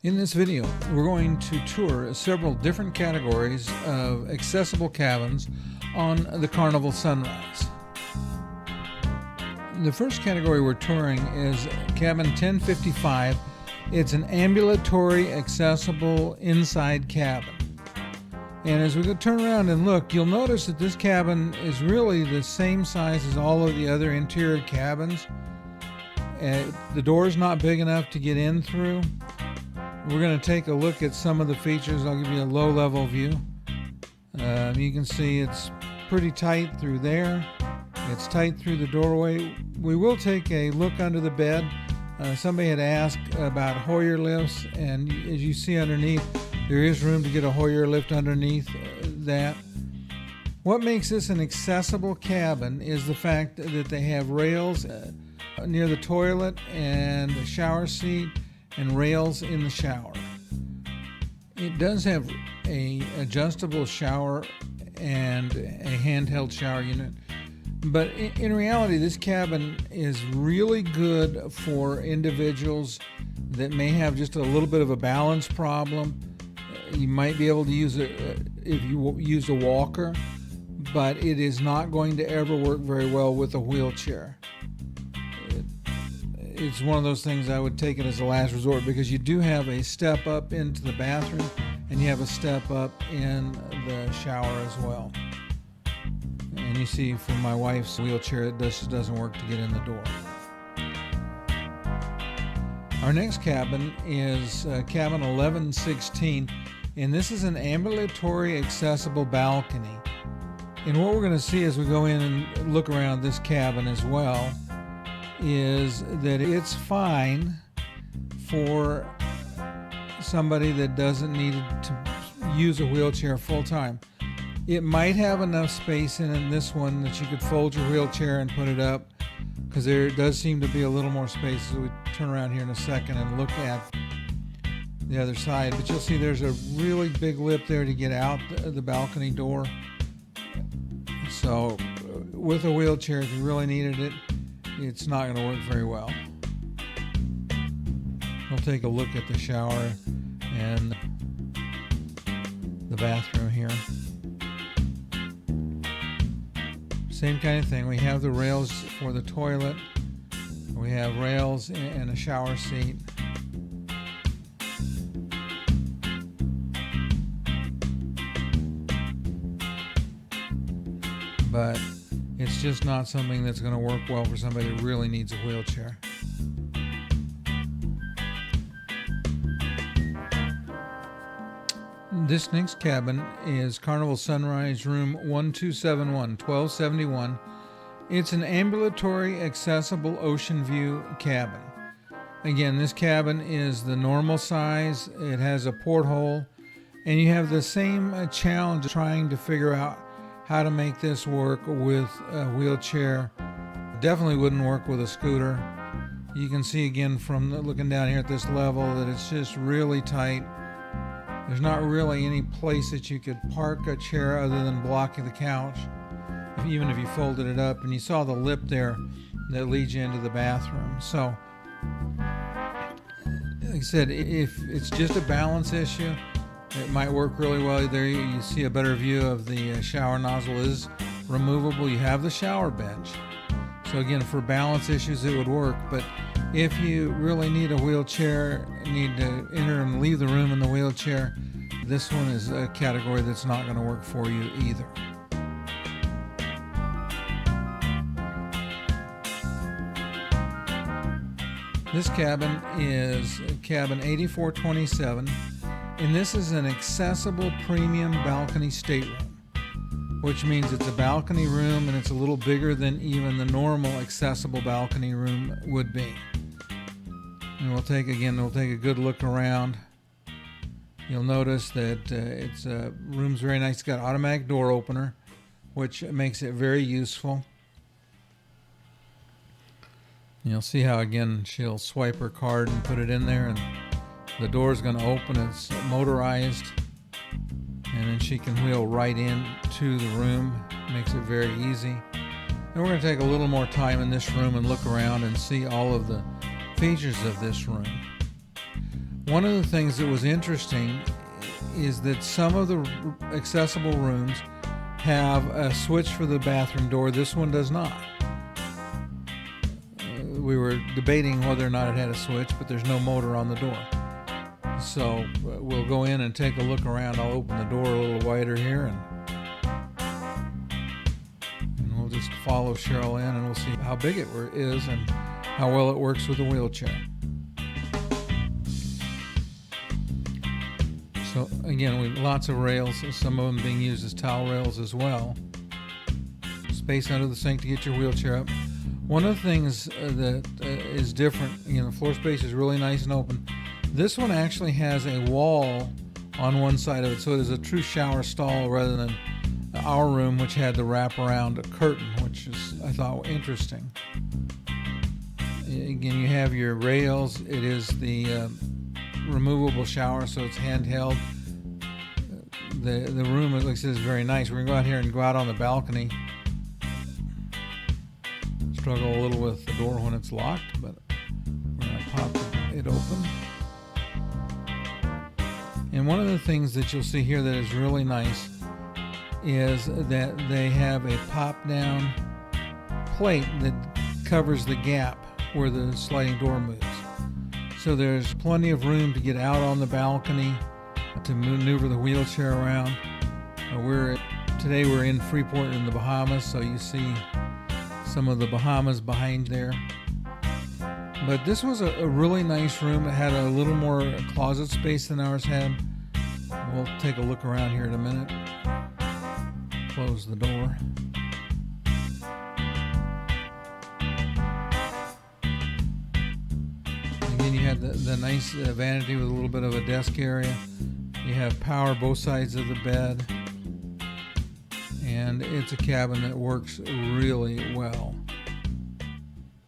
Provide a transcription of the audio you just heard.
In this video, we're going to tour several different categories of accessible cabins on the Carnival Sunrise. The first category we're touring is cabin 1055. It's an ambulatory accessible inside cabin. And as we go turn around and look, you'll notice that this cabin is really the same size as all of the other interior cabins. The door's not big enough to get in through. We're going to take a look at some of the features. I'll give you a low-level view. You can see it's pretty tight through there. It's tight through the doorway. We will take a look under the bed. Somebody had asked about Hoyer lifts, and as you see underneath, there is room to get a Hoyer lift underneath that. What makes this an accessible cabin is the fact that they have rails near the toilet and a shower seat and rails in the shower. It does have a adjustable shower and a handheld shower unit, but in reality this cabin is really good for individuals that may have just a little bit of a balance problem. You might be able to use it if you use a walker, but it is not going to ever work very well with a wheelchair. It's one of those things I would take it as a last resort, because you do have a step up into the bathroom and you have a step up in the shower as well. And you see from my wife's wheelchair, it just doesn't work to get in the door. Our next cabin is cabin 1116, and this is an ambulatory accessible balcony. And what we're going to see as we go in and look around this cabin as well is that it's fine for somebody that doesn't need to use a wheelchair full time. It might have enough space in this one that you could fold your wheelchair and put it up, because there does seem to be a little more space as we turn around here in a second and look at the other side. But you'll see there's a really big lip there to get out the balcony door. So with a wheelchair, if you really needed it, it's not going to work very well. We'll take a look at the shower and the bathroom here. Same kind of thing. We have the rails for the toilet. We have rails and a shower seat. But it's just not something that's going to work well for somebody that really needs a wheelchair. This next cabin is Carnival Sunrise room 1271, 1271. It's an ambulatory accessible ocean view cabin. Again, this cabin is the normal size. It has a porthole, and you have the same challenge trying to figure out how to make this work with a wheelchair. Definitely wouldn't work with a scooter. You can see again from looking down here at this level that it's just really tight. There's not really any place that you could park a chair other than blocking the couch, even if you folded it up. And you saw the lip there that leads you into the bathroom. So, like I said, if it's just a balance issue, it might work really well. There you see a better view of the shower nozzle is removable. You have the shower bench. So again, for balance issues, it would work. But if you really need a wheelchair, need to enter and leave the room in the wheelchair, this one is a category that's not going to work for you either. This cabin is cabin 8427. And this is an accessible premium balcony stateroom, which means it's a balcony room and it's a little bigger than even the normal accessible balcony room would be. And we'll take a good look around. You'll notice that it's room's very nice. It's got automatic door opener, which makes it very useful. You'll see how again she'll swipe her card and put it in there, and the door is going to open. It's motorized, and then she can wheel right into the room. Makes it very easy. And we're going to take a little more time in this room and look around and see all of the features of this room. One of the things that was interesting is that some of the accessible rooms have a switch for the bathroom door. This one does not. We were debating whether or not it had a switch, but there's no motor on the door. So we'll go in and take a look around. I'll open the door a little wider here, and we'll just follow Cheryl in, and we'll see how big it is and how well it works with the wheelchair. So again, lots of rails, some of them being used as towel rails as well. Space under the sink to get your wheelchair up. One of the things that is different, the floor space is really nice and open. This one actually has a wall on one side of it, so it is a true shower stall rather than our room, which had the wraparound curtain, which is, I thought, interesting. Again, you have your rails. It is the removable shower, so it's handheld. The room, like I said, is very nice. We're gonna go out on the balcony. Struggle a little with the door when it's locked, but we're gonna pop it open. And one of the things that you'll see here that is really nice is that they have a pop-down plate that covers the gap where the sliding door moves. So there's plenty of room to get out on the balcony, to maneuver the wheelchair around. Today we're in Freeport in the Bahamas, so you see some of the Bahamas behind there. But this was a really nice room. It had a little more closet space than ours had. We'll take a look around here in a minute. Close the door. Again, you have the nice vanity with a little bit of a desk area. You have power both sides of the bed. And it's a cabin that works really well.